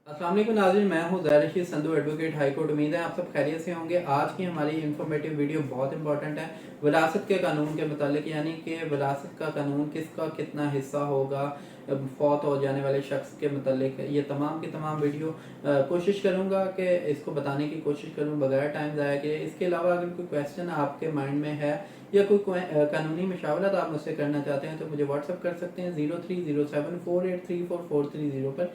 अस्सलाम वालेकुम नाज़रीन, मैं हूं ज़ाहिर Rashid Sandhu, advocate high court. उम्मीद है आप सब खैरियत से होंगे। आज की हमारी इन्फॉर्मेटिव वीडियो बहुत इंपॉर्टेंट है विरासत के कानून के मुतालिक, यानी कि विरासत का कानून किसका कितना हिस्सा होगा फौत हो जाने वाले शख्स के मुतालिक। ये तमाम की तमाम वीडियो कोशिश करूँगा कि इसको बताने की कोशिश करूँ बगैर टाइम ज़ाया किए। इसके अलावा अगर कोई क्वेश्चन आपके माइंड में है या कोई कानूनी मशावरत आप मुझसे करना चाहते हैं तो मुझे व्हाट्सअप कर सकते हैं 030748344330 पर।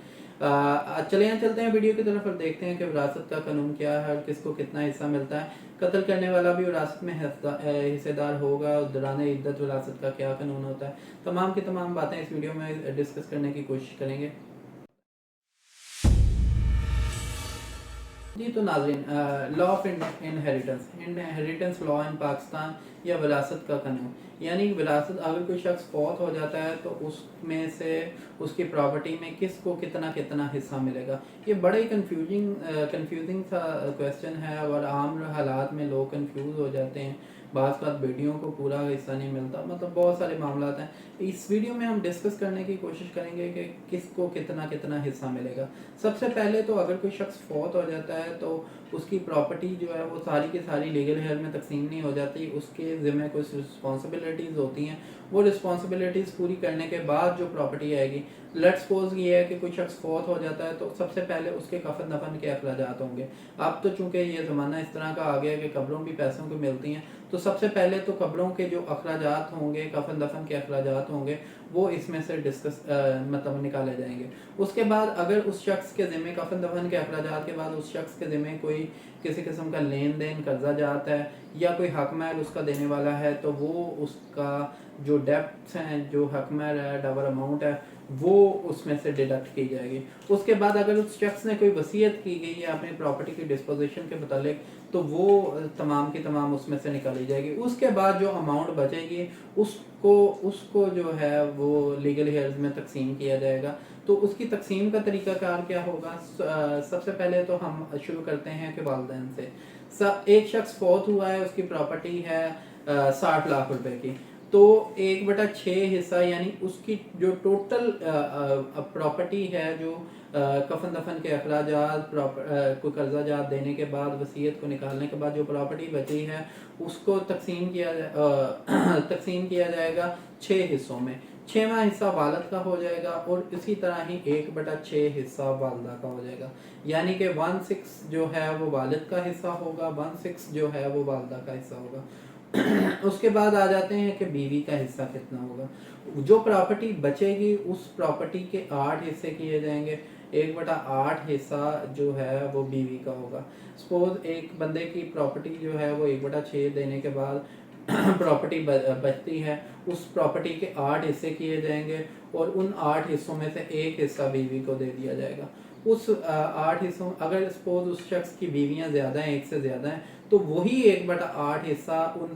चलते हैं वीडियो की तरफ और देखते हैं कि विरासत का कानून क्या है और किसको कितना हिस्सा मिलता है। कत्ल करने वाला भी विरासत में हिस्सेदार होगा और दौरान इद्दत विरासत का क्या कानून होता है। तमाम की तमाम बातें इस वीडियो में डिस्कस करने की कोशिश करेंगे। जी तो नाज़रीन, law of inheritance law in Pakistan या विरासत का कानून, यानी विरासत अगर कोई शख्स फौत हो जाता है तो उसमें से उसकी प्रॉपर्टी में किसको कितना कितना हिस्सा मिलेगा। ये बड़ा ही कंफ्यूजिंग सा क्वेश्चन है और आम हालात में लोग कंफ्यूज हो जाते हैं। बाज़ बेटियों को पूरा हिस्सा नहीं मिलता, मतलब बहुत सारे मामला हैं। इस वीडियो में हम डिस्कस करने की कोशिश करेंगे कि किसको कितना कितना हिस्सा मिलेगा। सबसे पहले तो अगर कोई शख्स फौत हो जाता है तो उसकी प्रॉपर्टी जो है वो सारी की सारी लीगल हेयर में तकसीम नहीं हो जाती। उसके ज़िम्मे कुछ रिस्पॉन्सिबिलिटीज़ होती हैं, वो रिस्पॉन्सिबिलिटीज़ पूरी करने के बाद जो प्रॉपर्टी आएगी। लेट्स सपोज ये है कि कोई शख्स फौत हो जाता है तो सबसे पहले उसके कफन दफन के अखराजात होंगे। अब तो चूंकि ये ज़माना इस तरह का आ गया कि कब्रों भी पैसों की मिलती हैं, तो सबसे पहले तो कब्रों के जो अखराजात होंगे, कफन दफन के अखराजात होंगे, वो इसमें से मतलब निकाले जाएंगे। उसके बाद अगर उस शख्स के ज़िम्मे कफन दफन के अखराजात के बाद उस शख्स के ज़िम्मे कोई किसी किस्म का लेन देन कर्जा जात है या कोई हक महल उसका देने वाला है तो वो उसका जो डेप्ट्स हैं, जो हक महल है, डबल अमाउंट है, वो उसमें से डिडक्ट की जाएगी। उसके बाद अगर उस शख्स ने कोई वसीयत की गई है अपनी प्रॉपर्टी की डिस्पोजिशन के मुतालिक तो वो तमाम की तमाम उसमें से निकाली जाएगी। उसके बाद जो अमाउंट बचेगी उसको उसको जो है वो लीगल हेयर्स में तकसीम किया जाएगा। तो उसकी तकसीम का तरीक़ाकार क्या होगा। सबसे पहले तो हम शुरू करते हैं कि वालिदैन से। एक शख्स फौत हुआ है, उसकी प्रॉपर्टी है 60 लाख रुपए की, तो 1/6 हिस्सा यानी उसकी जो टोटल प्रॉपर्टी है, जो कफन दफन के अखराजात, को कर्जा जात देने के बाद, वसीयत को निकालने के बाद जो प्रॉपर्टी बची है उसको तकसीम किया जाएगा 6 हिस्सों में। 6वां हिस्सा वालिद का हो जाएगा और इसी तरह ही 1/6 हिस्सा वालदा का हो जाएगा। यानी कि 1/6 जो है वो वालिद का हिस्सा होगा, 1/6 जो है वो वालदा का हिस्सा होगा। उसके बाद आ जाते हैं कि बीवी का हिस्सा कितना होगा। जो प्रॉपर्टी बचेगी उस प्रॉपर्टी के 8 हिस्से किए जाएंगे। 1/8 हिस्सा जो है वो बीवी का होगा। सपोज एक बंदे की प्रॉपर्टी जो है वो 1/6 देने के बाद प्रॉपर्टी बचती है, उस प्रॉपर्टी के 8 हिस्से किए जाएंगे और उन 8 हिस्सों में से एक हिस्सा बीवी को दे दिया जाएगा। उस 8 हिस्सों, अगर सपोज उस शख्स की बीवियां ज़्यादा हैं, एक से ज़्यादा हैं, तो वही 1/8 हिस्सा उन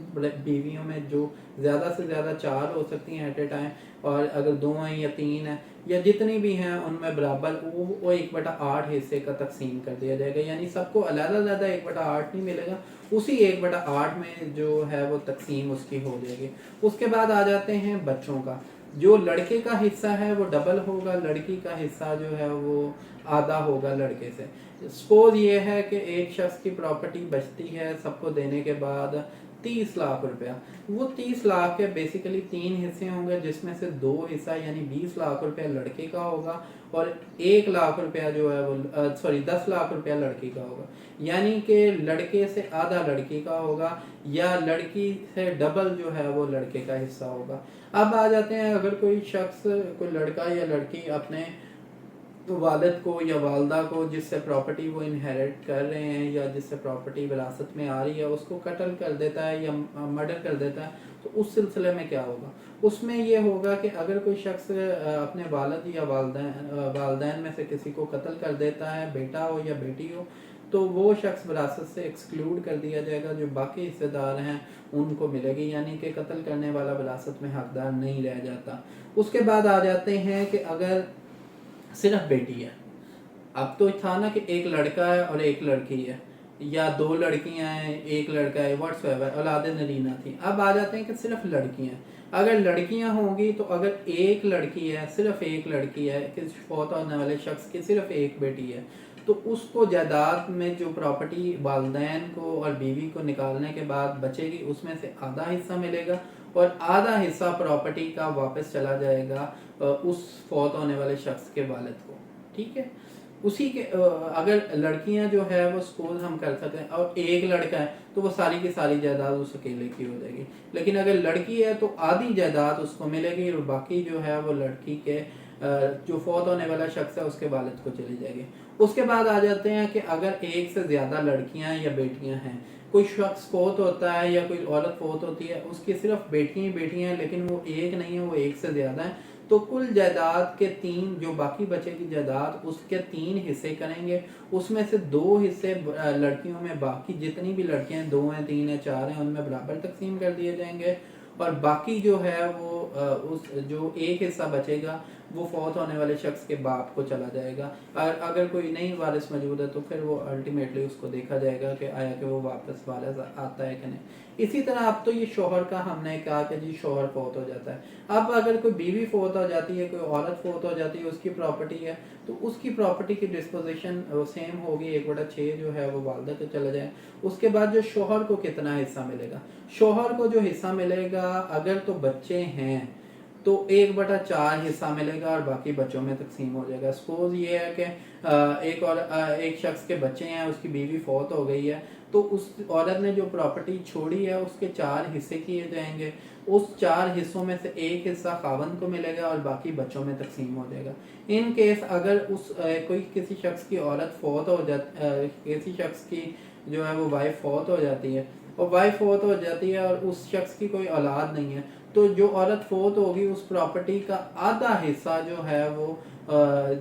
बीवियों में जो ज़्यादा से ज़्यादा 4 हो सकती हैं एट ए टाइम, और अगर 2 हैं या 3 हैं या जितनी भी हैं उनमें बराबर वो 1/8 हिस्से का तकसीम कर दिया जाएगा। यानी सबको अलग-अलग 1/8 नहीं मिलेगा, उसी 1/8 में जो है वो तकसीम उसकी हो जाएगी। उसके बाद आ जाते हैं बच्चों का। जो लड़के का हिस्सा है वो डबल होगा, लड़की का हिस्सा जो है वो आधा होगा लड़के से। सपोज ये है कि एक शख्स की प्रॉपर्टी बचती है सबको देने के बाद 30 लाख रुपया। वो 30 लाख के बेसिकली 3 हिस्से होंगे, जिसमें से 2 हिस्सा यानी 20 लाख रुपया लड़के का होगा और 1 लाख रुपया जो है वो 10 लाख रुपया लड़की का होगा। यानी कि लड़के से आधा लड़की का होगा या लड़की से डबल जो है वो लड़के का हिस्सा होगा। अब आ जाते हैं, अगर कोई शख्स, कोई लड़का या लड़की अपने वालिद को या वालदा को जिससे प्रॉपर्टी वो इनहेरिट कर रहे हैं या जिससे प्रॉपर्टी विरासत में आ रही है उसको कत्ल कर देता है या मर्डर कर देता है, तो उस सिलसिले में क्या होगा। उसमें ये होगा कि अगर कोई शख्स अपने वालिद या वालदैन में से किसी को कत्ल कर देता है, बेटा हो या बेटी हो, तो वो शख्स विरासत से एक्सक्लूड कर दिया जाएगा। जो बाकी हिस्सेदार हैं उनको मिलेगी, यानी कि कत्ल करने वाला विरासत में हकदार नहीं रह जाता। उसके बाद आ जाते हैं कि अगर सिर्फ बेटी है। अब तो था ना कि एक लड़का है और एक लड़की है, یا 2 لڑکیاں ہیں 1 لڑکا ہے واٹس ایور اولاد نرینہ تھی. اب آ جاتے ہیں کہ صرف لڑکیاں. اگر لڑکیاں ہوں گی تو اگر ایک لڑکی ہے صرف ایک لڑکی ہے کہ فوت ہونے والے شخص کی صرف ایک بیٹی ہے تو اس کو جائیداد میں جو پراپرٹی والدین کو اور بیوی کو نکالنے کے بعد بچے گی اس میں سے آدھا حصہ ملے گا اور آدھا حصہ پراپرٹی کا واپس چلا جائے گا اس فوت ہونے والے شخص کے والد کو. ٹھیک ہے. اسی کے اگر لڑکیاں جو ہے وہ سپوز ہم کر سکتے ہیں اور ایک لڑکا ہے تو وہ ساری کی ساری جائیداد اس اکیلے کی ہو جائے گی. لیکن اگر لڑکی ہے تو آدھی جائیداد اس کو ملے گی اور باقی جو ہے وہ لڑکی کے جو فوت ہونے والا شخص ہے اس کے والد کو چلی جائے گی. اس کے بعد آ جاتے ہیں کہ اگر ایک سے زیادہ لڑکیاں یا بیٹیاں ہیں, کوئی شخص فوت ہوتا ہے یا کوئی عورت فوت ہوتی ہے اس کی صرف بیٹیاں ہی بیٹیاں ہیں لیکن وہ ایک نہیں ہے وہ ایک سے زیادہ ہیں, تو کل جائیداد کے 3 جو باقی بچے کی جائیداد اس کے 3 حصے کریں گے. اس میں سے 2 حصے لڑکیوں میں باقی جتنی بھی لڑکیاں 2 ہیں 3 ہیں 4 ہیں ان میں برابر تقسیم کر دیے جائیں گے اور باقی جو ہے وہ اس جو ایک حصہ بچے گا وہ فوت ہونے والے شخص کے باپ کو چلا جائے گا. اگر کوئی نہیں وارث موجود ہے تو پھر وہ الٹیمیٹلی اس کو دیکھا جائے گا کہ آیا کہ وہ واپس وارث آتا ہے کہ نہیں. اسی طرح اب تو یہ شوہر کا ہم نے کہا کہ جی شوہر فوت ہو جاتا ہے. اب اگر کوئی بیوی فوت ہو جاتی ہے کوئی عورت فوت ہو جاتی ہے اس کی پراپرٹی ہے تو اس کی پراپرٹی کی ڈسپوزیشن سیم ہوگی 1/6 جو ہے وہ والدہ کو چلا جائے. اس کے بعد جو شوہر کو کتنا حصہ ملے گا, شوہر کو جو حصہ ملے گا اگر تو بچے ہیں تو 1/4 حصہ ملے گا اور باقی بچوں میں تقسیم ہو جائے گا. سپوز یہ ہے کہ ایک شخص کے بچے ہیں اس کی بیوی فوت ہو گئی ہے تو اس عورت نے جو پراپرٹی چھوڑی ہے اس کے 4 حصے کیے جائیں گے. اس 4 حصوں میں سے ایک حصہ خاوند کو ملے گا اور باقی بچوں میں تقسیم ہو جائے گا. ان کیس اگر اس کوئی کسی شخص کی عورت فوت ہو جاتی کسی شخص کی جو ہے وہ وائف فوت ہو جاتی ہے اور وائف فوت ہو جاتی ہے اور اس شخص کی کوئی اولاد نہیں ہے تو جو عورت فوت ہوگی اس پراپرٹی کا آدھا حصہ جو ہے وہ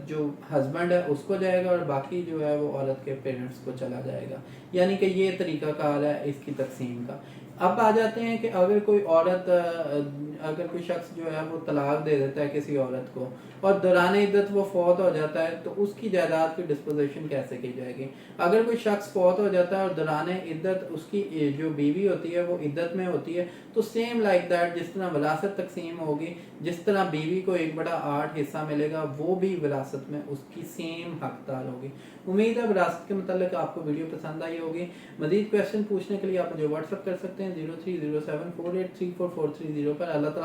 جو ہسبینڈ ہے اس کو جائے گا اور باقی جو ہے وہ عورت کے پیرنٹس کو چلا جائے گا. یعنی کہ یہ طریقہ کار ہے اس کی تقسیم کا. اب آ جاتے ہیں کہ اگر کوئی عورت اگر کوئی شخص جو ہے وہ طلاق دے دیتا ہے کسی عورت کو اور دوران عدت وہ فوت ہو جاتا ہے تو اس کی جائیداد کی ڈسپوزیشن کیسے کی جائے گی. اگر کوئی شخص فوت ہو جاتا ہے اور دوران عدت اس کی جو بیوی ہوتی ہے وہ عدت میں ہوتی ہے تو سیم لائک دیٹ جس طرح وراثت تقسیم ہوگی جس طرح بیوی کو 1/8 حصہ ملے گا وہ بھی وراثت میں اس کی سیم حقدار ہوگی. امید ہے وراثت کے متعلق آپ کو ویڈیو پسند آئی ہوگی. مزید کویشچن پوچھنے کے لیے آپ مجھے واٹس ایپ کر سکتے ہیں 030748344330 پر. اللہ تعالیٰ